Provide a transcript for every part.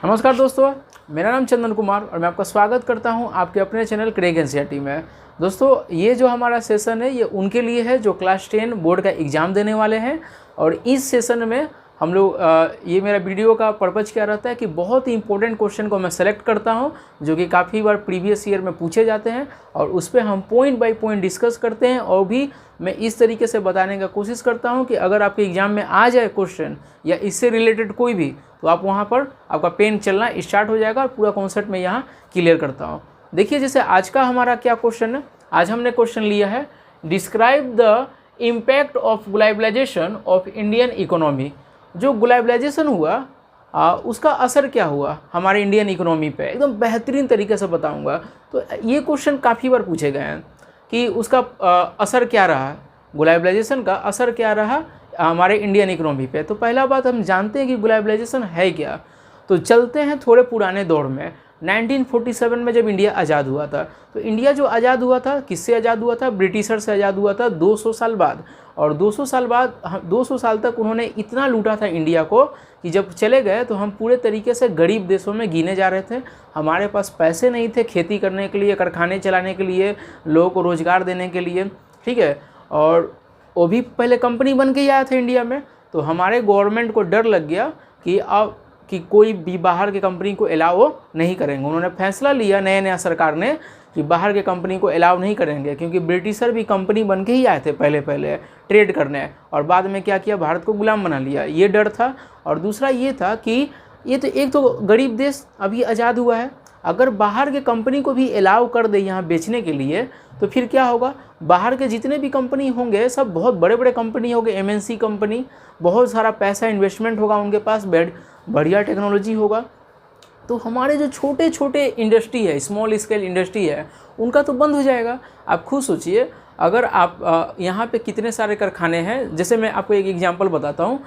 नमस्कार दोस्तों, मेरा नाम चंदन कुमार और मैं आपका स्वागत करता हूं आपके अपने चैनल क्रेग एनसीईआरटी में। दोस्तों, ये जो हमारा सेशन है ये उनके लिए है जो क्लास 10 बोर्ड का एग्ज़ाम देने वाले हैं। और इस सेशन में हम लोग ये मेरा वीडियो का पर्पज़ क्या रहता है कि बहुत ही इंपॉर्टेंट क्वेश्चन को मैं सेलेक्ट करता हूं जो कि काफ़ी बार प्रीवियस ईयर में पूछे जाते हैं और उस पर हम पॉइंट बाय पॉइंट डिस्कस करते हैं। और भी मैं इस तरीके से बताने का कोशिश करता हूं कि अगर आपके एग्ज़ाम में आ जाए क्वेश्चन या इससे रिलेटेड कोई भी, तो आप वहाँ पर आपका पेन चलना स्टार्ट हो जाएगा और पूरा कॉन्सेप्ट मैं यहाँ क्लियर करता हूँ। देखिए, जैसे आज का हमारा क्या क्वेश्चन है, आज हमने क्वेश्चन लिया है describe the impact of globalisation of Indian economy. जो ग्लोबलाइजेशन हुआ उसका असर क्या हुआ हमारे इंडियन इकोनॉमी पे, एकदम बेहतरीन तरीके से बताऊंगा। तो ये क्वेश्चन काफ़ी बार पूछे गए हैं कि उसका असर क्या रहा, ग्लोबलाइजेशन का असर क्या रहा हमारे इंडियन इकोनॉमी पे। तो पहला बात हम जानते हैं कि ग्लोबलाइजेशन है क्या। तो चलते हैं थोड़े पुराने दौर में, 1947 में जब इंडिया आज़ाद हुआ था। तो इंडिया जो आज़ाद हुआ था किससे आज़ाद हुआ था? ब्रिटिशर से आज़ाद हुआ था 200 साल बाद। और 200 साल बाद 200 साल तक उन्होंने इतना लूटा था इंडिया को कि जब चले गए तो हम पूरे तरीके से गरीब देशों में गिने जा रहे थे। हमारे पास पैसे नहीं थे खेती करने के लिए, कारखाने चलाने के लिए, लोगों को रोज़गार देने के लिए, ठीक है। और वो भी पहले कंपनी बन के ही आया था इंडिया में। तो हमारे गवर्नमेंट को डर लग गया कि अब कि कोई भी बाहर के कंपनी को अलाउ नहीं करेंगे। उन्होंने फैसला लिया नया सरकार ने कि बाहर के कंपनी को अलाउ नहीं करेंगे, क्योंकि ब्रिटिशर भी कंपनी बन के ही आए थे पहले ट्रेड करने, और बाद में क्या किया, भारत को गुलाम बना लिया। ये डर था। और दूसरा ये था कि ये तो एक तो गरीब देश अभी आज़ाद हुआ है, अगर बाहर के कंपनी को भी अलाउ कर दे यहाँ बेचने के लिए तो फिर क्या होगा, बाहर के जितने भी कंपनी होंगे सब बहुत बड़े बड़े कंपनी होंगे, एमएनसी कंपनी, बहुत सारा पैसा इन्वेस्टमेंट होगा उनके पास, बढ़िया टेक्नोलॉजी होगा। तो हमारे जो छोटे छोटे इंडस्ट्री है, स्मॉल स्केल इंडस्ट्री है, उनका तो बंद हो जाएगा। आप खुद सोचिए, अगर आप यहाँ पे कितने सारे कारखाने हैं। जैसे मैं आपको एक एग्जांपल बताता हूँ,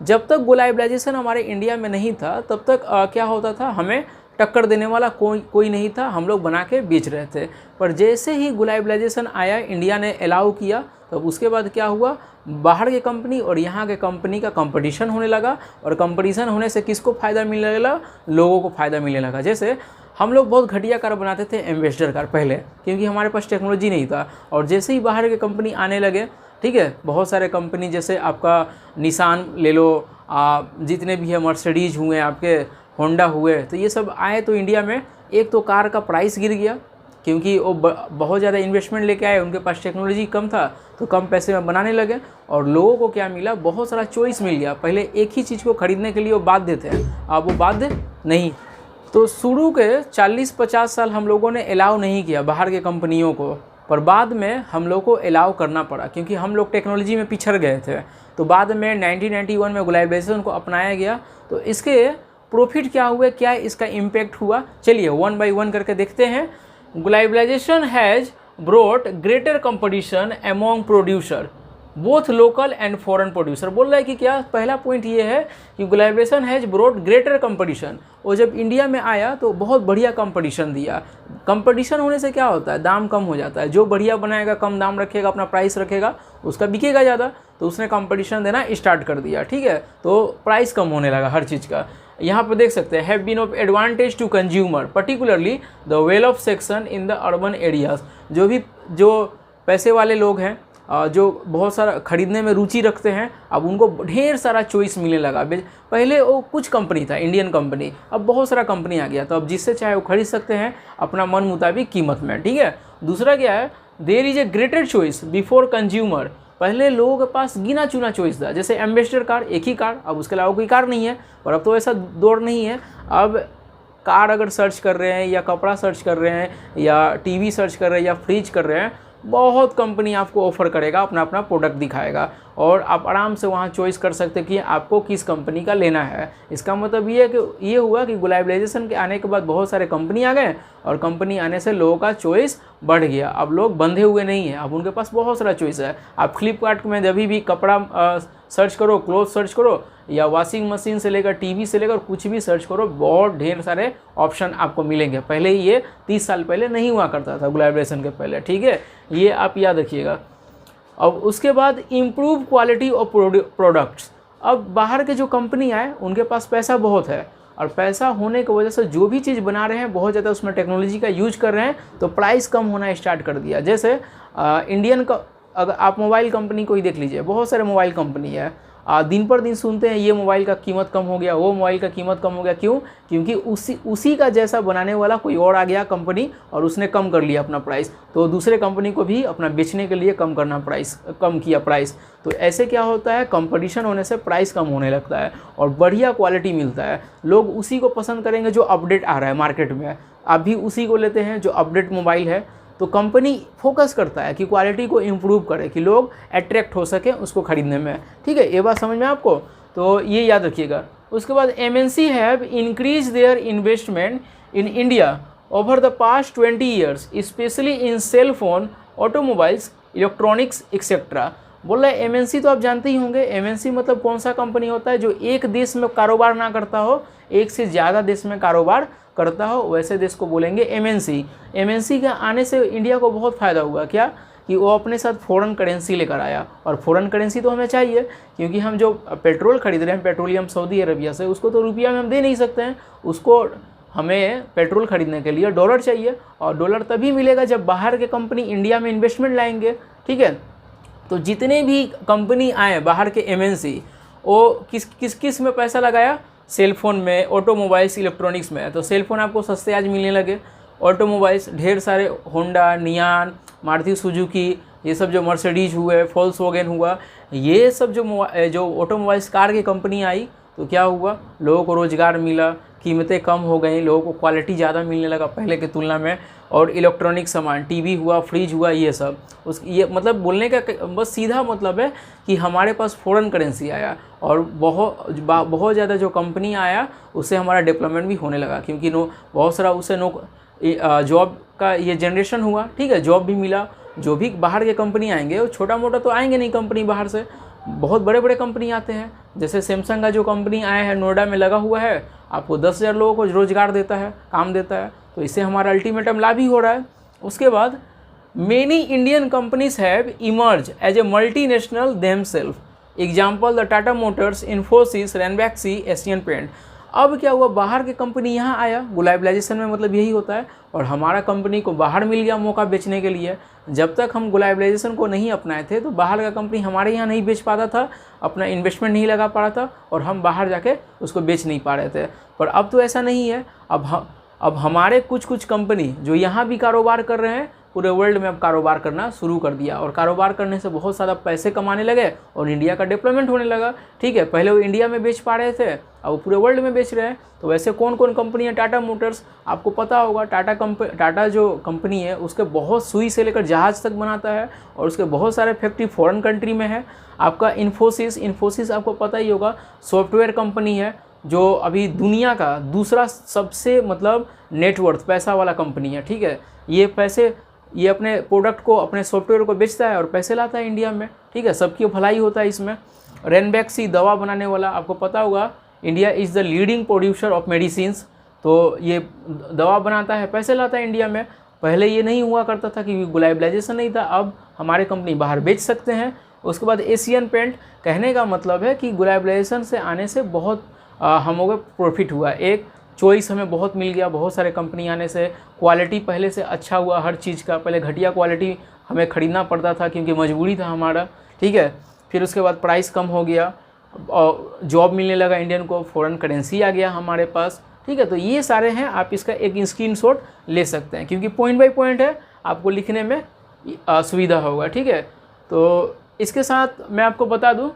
जब तक ग्लोबलाइजेशन हमारे इंडिया में नहीं था तब तक क्या होता था, हमें टक्कर देने वाला कोई नहीं था, हम लोग बना के बेच रहे थे। पर जैसे ही ग्लोबलाइजेशन आया, इंडिया ने अलाउ किया, तब उसके बाद क्या हुआ, बाहर के कंपनी और यहाँ के कंपनी का कंपटीशन होने लगा। और कंपटीशन होने से किसको फ़ायदा मिलने लगा? लोगों को फ़ायदा मिलने लगा। जैसे हम लोग बहुत घटिया कार बनाते थे, एम्बेसडर कार पहले, क्योंकि हमारे पास टेक्नोलॉजी नहीं था। और जैसे ही बाहर के कंपनी आने लगे, ठीक है, बहुत सारे कंपनी जैसे आपका निसान ले लो, जितने भी है, मर्सिडीज हुए, आपके होंडा हुए, तो ये सब आए। तो इंडिया में एक तो कार का प्राइस गिर गया, क्योंकि वो बहुत ज़्यादा इन्वेस्टमेंट लेके आए, उनके पास टेक्नोलॉजी कम था तो कम पैसे में बनाने लगे। और लोगों को क्या मिला, बहुत सारा चॉइस मिल गया। पहले एक ही चीज़ को खरीदने के लिए वो बाध्य थे, अब वो बाध्य नहीं। तो शुरू के 40-50 साल हम लोगों ने अलाउ नहीं किया बाहर के कंपनियों को, पर बाद में हम लोग को अलाउ करना पड़ा, क्योंकि हम लोग टेक्नोलॉजी में पिछड़ गए थे। तो बाद में 1991 में ग्लोबलाइजेशन को अपनाया गया। तो इसके प्रॉफिट क्या हुए, क्या इसका इम्पैक्ट हुआ, चलिए वन बाय वन करके देखते हैं। Globalisation has brought greater competition among producer both local and foreign producer. बोल रहा है कि क्या, पहला पॉइंट ये है कि globalisation has brought greater competition. और जब इंडिया में आया तो बहुत बढ़िया कंपटीशन दिया। कंपटीशन होने से क्या होता है, दाम कम हो जाता है। जो बढ़िया बनाएगा, कम दाम रखेगा, अपना प्राइस रखेगा, उसका बिकेगा ज़्यादा। तो उसने कंपटीशन देना स्टार्ट कर दिया, ठीक है। तो प्राइस कम होने लगा हर चीज़ का। यहाँ पर देख सकते हैं, have been of advantage to consumer particularly the well off section in the urban areas. जो पैसे वाले लोग हैं, जो बहुत सारा खरीदने में रुचि रखते हैं, अब उनको ढेर सारा चॉइस मिलने लगा। पहले वो कुछ कंपनी था, इंडियन कंपनी, अब बहुत सारा कंपनी आ गया। तो अब जिससे चाहे वो खरीद सकते हैं अपना मन मुताबिक कीमत में, ठीक है। दूसरा क्या है, there is a greater choice before consumer. पहले लोगों के पास गिना चुना चॉइस था, जैसे एम्बेसडर कार, एक ही कार, अब उसके अलावा कोई कार नहीं है। पर अब तो ऐसा दौर नहीं है। अब कार अगर सर्च कर रहे हैं, या कपड़ा सर्च कर रहे हैं, या टीवी सर्च कर रहे हैं, या फ्रिज कर रहे हैं, बहुत कंपनी आपको ऑफ़र करेगा, अपना अपना प्रोडक्ट दिखाएगा, और आप आराम से वहाँ चॉइस कर सकते हैं कि आपको किस कंपनी का लेना है। इसका मतलब ये है कि ये हुआ कि ग्लोबलाइजेशन के आने के बाद बहुत सारे कंपनी आ गए, और कंपनी आने से लोगों का चॉइस बढ़ गया। अब लोग बंधे हुए नहीं हैं, अब उनके पास बहुत सारा चॉइस है। आप फ्लिपकार्ट में जब भी कपड़ा सर्च करो, क्लोथ सर्च करो, या वॉशिंग मशीन से लेकर टीवी से लेकर कुछ भी सर्च करो, बहुत ढेर सारे ऑप्शन आपको मिलेंगे। पहले ये 30 साल पहले नहीं हुआ करता था, ग्लोबलाइजेशन के पहले, ठीक है। ये आप याद रखिएगा। अब उसके बाद इम्प्रूव क्वालिटी ऑफ प्रोडक्ट्स। अब बाहर के जो कंपनी आए उनके पास पैसा बहुत है, और पैसा होने की वजह से जो भी चीज़ बना रहे हैं बहुत ज़्यादा उसमें टेक्नोलॉजी का यूज कर रहे हैं, तो प्राइस कम होना स्टार्ट कर दिया। जैसे इंडियन का अगर आप मोबाइल कंपनी को ही देख लीजिए, बहुत सारे मोबाइल कंपनी है, दिन पर दिन सुनते हैं ये मोबाइल का कीमत कम हो गया, वो मोबाइल का कीमत कम हो गया। क्यों? क्योंकि उसी का जैसा बनाने वाला कोई और आ गया कंपनी और उसने कम कर लिया अपना प्राइस, तो दूसरे कंपनी को भी अपना बेचने के लिए कम किया प्राइस। तो ऐसे क्या होता है, कंपटीशन होने से प्राइस कम होने लगता है और बढ़िया क्वालिटी मिलता है। लोग उसी को पसंद करेंगे जो अपडेट आ रहा है मार्केट में, आप भी उसी को लेते हैं जो अपडेट मोबाइल है। तो कंपनी फोकस करता है कि क्वालिटी को इम्प्रूव करे, कि लोग अट्रैक्ट हो सके उसको ख़रीदने में। ठीक है, ये बात समझ में आपको, तो ये याद रखिएगा। उसके बाद MNC have increase their investment in India over the past 20 years specially in cell phone, automobiles, electronics etcetera. बोल रहा है MNC तो आप जानते ही होंगे, MNC मतलब कौन सा कंपनी होता है जो एक देश में कारोबार ना करता हो, एक से ज़्यादा देश में कारोबार करता हो, वैसे देश को बोलेंगे MNC। MNC के आने से इंडिया को बहुत फ़ायदा हुआ। क्या? कि वो अपने साथ फ़ॉरेन करेंसी लेकर आया, और फ़ॉरेन करेंसी तो हमें चाहिए, क्योंकि हम जो पेट्रोल खरीद रहे हैं पेट्रोलियम सऊदी अरबिया से, उसको तो रुपया में हम दे नहीं सकते हैं, उसको हमें पेट्रोल खरीदने के लिए डॉलर चाहिए, और डॉलर तभी मिलेगा जब बाहर के कंपनी इंडिया में इन्वेस्टमेंट लाएंगे। ठीक है, तो जितने भी कंपनी आए बाहर के MNC, वो किस में पैसा लगाया? सेलफोन में, ऑटोमोबाइल्स, इलेक्ट्रॉनिक्स में। तो सेलफोन आपको सस्ते आज मिलने लगे, ऑटोमोबाइल्स ढेर सारे होंडा, नियान, मारुति सुजुकी, ये सब जो मर्सिडीज हुए, फोल्क्सवैगन हुआ, ये सब जो ऑटोमोबाइल्स कार की कंपनी आई, तो क्या हुआ? लोगों को रोज़गार मिला, कीमतें कम हो गई, लोगों को क्वालिटी ज़्यादा मिलने लगा पहले की तुलना में। और इलेक्ट्रॉनिक सामान, टीवी हुआ, फ्रिज हुआ, ये सब ये मतलब बोलने का बस सीधा मतलब है कि हमारे पास फॉरेन करेंसी आया, और बहुत ज़्यादा जो कंपनी आया उससे हमारा डेवलपमेंट भी होने लगा, क्योंकि बहुत सारा उससे जॉब का ये जनरेशन हुआ। ठीक है, जॉब भी मिला। जो भी बाहर के कंपनी आएंगे वो छोटा मोटा तो आएंगे नहीं कंपनी बाहर से, बहुत बड़े बड़े कंपनी आते हैं। जैसे सैमसंग का जो कंपनी आया है, नोएडा में लगा हुआ है, आपको 10,000 लोगों को रोज़गार देता है, काम देता है, तो इससे हमारा अल्टीमेटम लाभ ही हो रहा है। उसके बाद many Indian companies have emerge as a multinational themself, example the Tata Motors, Infosys, Ranbaxy, Asian Paint. अब क्या हुआ, बाहर की कंपनी यहाँ आया, ग्लोबलाइजेशन में मतलब यही होता है, और हमारा कंपनी को बाहर मिल गया मौका बेचने के लिए। जब तक हम ग्लोबलाइजेशन को नहीं अपनाए थे तो बाहर का कंपनी हमारे यहाँ नहीं बेच पाता था, अपना इन्वेस्टमेंट नहीं लगा पा रहा था, और हम बाहर जाके उसको बेच नहीं पा रहे थे। पर अब तो ऐसा नहीं है, अब हमारे कुछ कंपनी जो यहाँ भी कारोबार कर रहे हैं, पूरे वर्ल्ड में अब कारोबार करना शुरू कर दिया, और कारोबार करने से बहुत ज़्यादा पैसे कमाने लगे और इंडिया का डेवलपमेंट होने लगा। ठीक है, पहले वो इंडिया में बेच पा रहे थे, अब वो पूरे वर्ल्ड में बेच रहे हैं। तो वैसे कौन कौन कंपनी है? टाटा मोटर्स, आपको पता होगा, टाटा जो कंपनी है उसके बहुत सुई से लेकर जहाज़ तक बनाता है, और उसके बहुत सारे फैक्ट्री फॉरेन कंट्री में है। आपका इन्फोसिस आपको पता ही होगा, सॉफ्टवेयर कंपनी है, जो अभी दुनिया का दूसरा सबसे मतलब नेटवर्थ पैसा वाला कंपनी है। ठीक है, ये अपने प्रोडक्ट को, अपने सॉफ्टवेयर को बेचता है और पैसे लाता है इंडिया में। ठीक है, सबकी भलाई होता है इसमें। रेनबैक्सी दवा बनाने वाला, आपको पता होगा, India is the leading producer of medicines, तो ये दवा बनाता है, पैसे लाता है इंडिया में। पहले ये नहीं हुआ करता था क्योंकि ग्लोबलाइजेशन नहीं था, अब हमारे कंपनी बाहर बेच सकते हैं। उसके बाद एशियन पेंट, कहने का मतलब है कि ग्लोबलाइजेशन से आने से बहुत हम लोग प्रॉफिट हुआ, एक चॉइस हमें बहुत मिल गया, बहुत सारे कंपनी आने से क्वालिटी पहले से अच्छा हुआ हर चीज़ का। पहले घटिया क्वालिटी हमें ख़रीदना पड़ता था क्योंकि मजबूरी था हमारा। ठीक है, फिर उसके बाद प्राइस कम हो गया और जॉब मिलने लगा इंडियन को, फॉरेन करेंसी आ गया हमारे पास। ठीक है, तो ये सारे हैं, आप इसका एक स्क्रीनशॉट ले सकते हैं क्योंकि पॉइंट बाय पॉइंट है, आपको लिखने में सुविधा होगा। ठीक है, तो इसके साथ मैं आपको बता दूं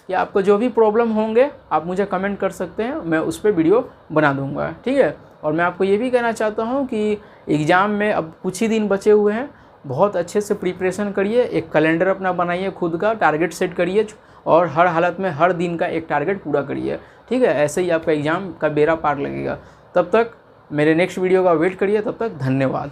कि आपको जो भी प्रॉब्लम होंगे आप मुझे कमेंट कर सकते हैं, मैं उस पर वीडियो बना दूंगा। ठीक है, और मैं आपको ये भी कहना चाहता हूँ कि एग्ज़ाम में अब कुछ ही दिन बचे हुए हैं, बहुत अच्छे से प्रिपरेशन करिए, एक कैलेंडर अपना बनाइए, खुद का टारगेट सेट करिए और हर हालत में हर दिन का एक टारगेट पूरा करिए। ठीक है, ऐसे ही आपका एग्ज़ाम का बेड़ा पार लगेगा। तब तक मेरे नेक्स्ट वीडियो का वेट करिए, तब तक धन्यवाद।